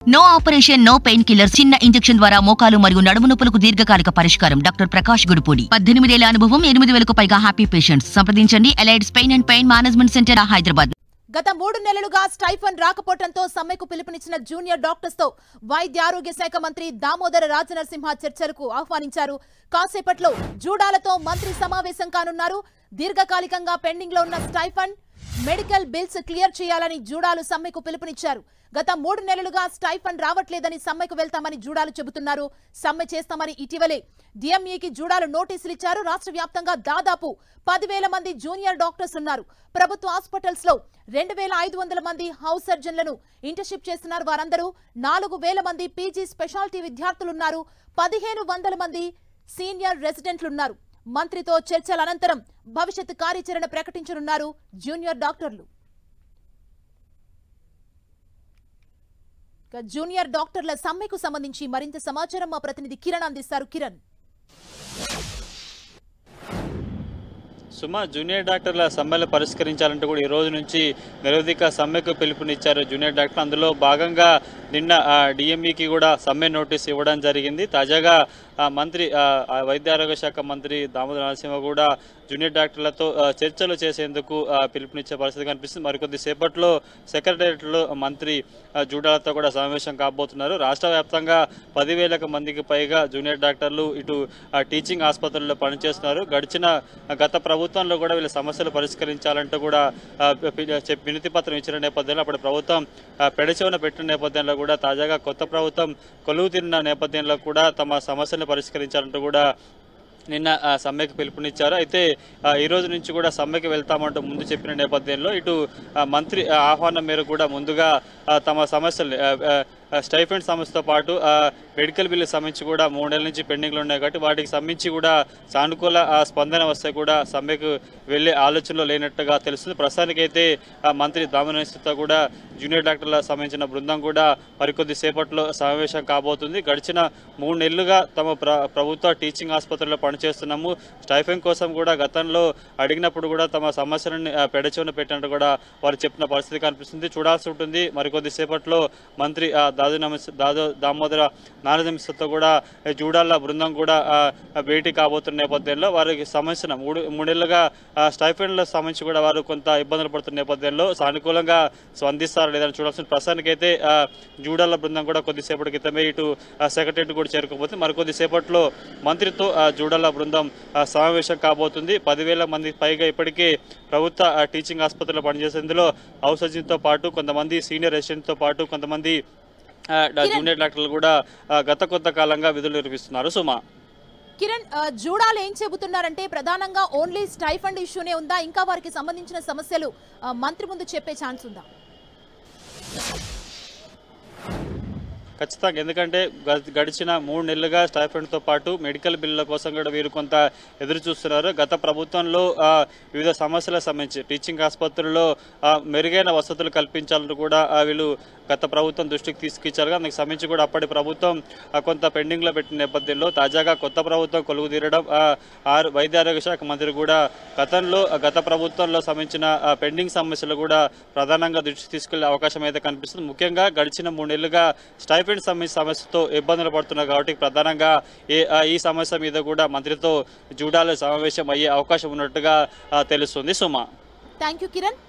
No operation, no pain killer. చిన్న injection ద్వారా మోకాలు మరియు నడుము నొప్పులకు దీర్ఘకాలిక పరిష్కారం. డాక్టర్ ప్రకాష్ గుడిపూడి. 18 ఏళ్ల అనుభవం, 8,000కు పైగా హ్యాపీ పేషెంట్స్. సంప్రదించండి. Allied's pain and pain management centre, Hyderabad. గత 3 నెలలుగా స్టైఫండ్ రాకపోవడంతో సమ్మెకు పిలుపునిచ్చిన జూనియర్ డాక్టర్స్ తో వైద్య ఆరోగ్య శాఖ మంత్రి దామోదర రాజనరసింహ చర్చలకు ఆహ్వానించారు. కాసేపట్లో జూడాలతో మంత్రి సమావేశం కానున్నారు. దీర్ఘకాలికంగా పెండింగ్ లో ఉన్న స్టైఫండ్, మెడికల్ బిల్స్ క్లియర్ చేయాలని జూడాలు సమ్మెకు పిలుపునిచ్చారు. గత 3 నెలలుగా స్టైఫండ్ రావట్లేదని సమ్మెకు వెళ్తామని జూడాలు చెబుతున్నారు. సమ్మె చేస్తామని ఇటీవలే డిఎంఈకి జూడాలు నోటీసులు ఇచ్చారు. రాష్ట్ర వ్యాప్తంగా దాదాపు 10,000 మంది జూనియర్ డాక్టర్స్ ఉన్నారు. ప్రభుత్వ హాస్పిటల్స్ లో 2,500 మంది హౌస్ సర్జన్లను ఇంటర్న్షిప్ చేస్తున్నారు. వారందరూ 4,000 మంది పీజీ స్పెషాలిటీ విద్యార్థులున్నారు. 1,500 మంది సీనియర్ రెసిడెంట్లున్నారు. మంత్రితో చర్చల అనంతరం భవిష్యత్ కార్యాచరణ ప్రకటించనున్నారు జూనియర్ డాక్టర్లు. జూనియర్ డాక్టర్ల సమ్మెకు సంబంధించి మరింత సమాచారం మా ప్రతినిధి కిరణ్ అందిస్తారు. కిరణ్. జూనియర్ డాక్టర్ల సమ్మెలు పరిష్కరించాలంటే కూడా ఈ రోజు నుంచి నిరవధిక సమ్మెకు పిలుపునిచ్చారు జూనియర్ డాక్టర్. అందులో భాగంగా నిన్న డిఎంఈకి కూడా సమ్మె నోటీస్ ఇవ్వడం జరిగింది. తాజాగా మంత్రి వైద్య ఆరోగ్య శాఖ మంత్రి దామోదర నరసింహ కూడా జూనియర్ డాక్టర్లతో చర్చలు చేసేందుకు పిలుపునిచ్చే పరిస్థితి కనిపిస్తుంది. మరికొద్ది సేపట్లో సెక్రటేరియట్లో మంత్రి జూడాలతో కూడా సమావేశం కాబోతున్నారు. రాష్ట్ర వ్యాప్తంగా 10,000 మందికి పైగా జూనియర్ డాక్టర్లు ఇటు టీచింగ్ ఆసుపత్రుల్లో పనిచేస్తున్నారు. గత ప్రభుత్వంలో కూడా వీళ్ళ సమస్యలు పరిష్కరించాలంటూ కూడా వినతి పత్రం ఇచ్చిన నేపథ్యంలో అప్పుడు ప్రభుత్వం పెడచెవిన పెట్టిన నేపథ్యంలో కూడా తాజాగా కొత్త ప్రభుత్వం కొలువు తీరిన నేపథ్యంలో కూడా తమ సమస్యలను పరిష్కరించాలంటూ కూడా నిన్న సమ్మెకు పిలుపునిచ్చారు. అయితే ఈ రోజు నుంచి కూడా సమ్మెకి వెళ్తామంటూ ముందు చెప్పిన నేపథ్యంలో ఇటు మంత్రి ఆహ్వానం మేరకు కూడా ముందుగా తమ సమస్యలు స్టైఫండ్ సమస్యతో పాటు మెడికల్ బిల్లు సంబంధించి కూడా 3 నెలల నుంచి పెండింగ్లు ఉన్నాయి కాబట్టి వాటికి సంబంధించి కూడా సానుకూల స్పందన వస్తే కూడా సమ్మెకు వెళ్లే ఆలోచనలో లేనట్టుగా తెలుస్తుంది. ప్రస్తుతానికైతే మంత్రి దామోదర కూడా జూనియర్ డాక్టర్ల సంబంధించిన బృందం కూడా మరికొద్ది సేపట్లో సమావేశం కాబోతుంది. గడిచిన 3 నెలలుగా తమ ప్రభుత్వ టీచింగ్ ఆసుపత్రిలో పనిచేస్తున్నాము. స్టైఫండ్ కోసం కూడా గతంలో అడిగినప్పుడు కూడా తమ సమస్యలను పెడచెవిన పెట్టినట్టు కూడా వారు చెప్పిన పరిస్థితి కనిపిస్తుంది. చూడాల్సి ఉంటుంది. మరికొద్ది సేపట్లో మంత్రి దామోదర నారసింహతో కూడా జూడాల బృందం కూడా భేటీ కాబోతున్న నేపథ్యంలో వారికి సమస్యను 3 నెలలుగా స్టైఫండ్ల సంబంధించి కూడా వారు కొంత ఇబ్బందులు పడుతున్న నేపథ్యంలో సానుకూలంగా స్పందిస్తారా లేదని చూడాల్సిన. ప్రస్తుతానికైతే జూడాల బృందం కూడా కొద్దిసేపటి క్రితమే ఇటు సెక్రటరీ కూడా చేరుకోబోతుంది. మరికొద్దిసేపట్లో మంత్రితో జూడాల బృందం సమావేశం కాబోతుంది. 10,000 మందికి పైగా ఇప్పటికే ప్రభుత్వ టీచింగ్ ఆసుపత్రిలో పనిచేసేందులో హౌస్ సర్జన్తో పాటు కొంతమంది సీనియర్ రెసిడెంట్తో పాటు కొంతమంది జూనియర్ డాక్టర్లు కూడా గత కొంతకాలంగా విధులు నిర్వహిస్తున్నారు. సుమా. కిరణ్, జూడాలు ఏం చెబుతున్నారంటే ప్రధానంగా ఓన్లీ స్టైఫండ్ ఇష్యూనే ఉందా, ఇంకా వారికి సంబంధించిన సమస్యలు మంత్రి ముందు చెప్పే ఛాన్స్ ఉందా? ఖచ్చితంగా. ఎందుకంటే గడిచిన 3 నెలలుగా స్టైఫండ్తో పాటు మెడికల్ బిల్లుల కోసం కూడా వీరు కొంత ఎదురు చూస్తున్నారు. గత ప్రభుత్వంలో వివిధ సమస్యలకు సంబంధించి టీచింగ్ ఆసుపత్రుల్లో మెరుగైన వసతులు కల్పించాలని కూడా వీళ్ళు గత ప్రభుత్వం దృష్టికి తీసుకొచ్చారు. అందుకు సంబంధించి కూడా అప్పటి ప్రభుత్వం కొంత పెండింగ్లో పెట్టిన నేపథ్యంలో తాజాగా కొత్త ప్రభుత్వం కొలువు తీరడం వైద్య ఆరోగ్య శాఖ మంత్రి కూడా గత ప్రభుత్వంలో సంబంధించిన పెండింగ్ సమస్యలు కూడా ప్రధానంగా దృష్టికి తీసుకెళ్లే అవకాశం అయితే కనిపిస్తుంది. ముఖ్యంగా గడిచిన 3 నెలలుగా స్టైఫండ్ సమస్యతో ఇబ్బందులు పడుతున్నారు కాబట్టి ప్రధానంగా ఈ సమస్య మీద కూడా మంత్రితో జూడాల సమావేశం అయ్యే అవకాశం ఉన్నట్టుగా తెలుస్తుంది. సుమా. థాంక్యూ కిరణ్.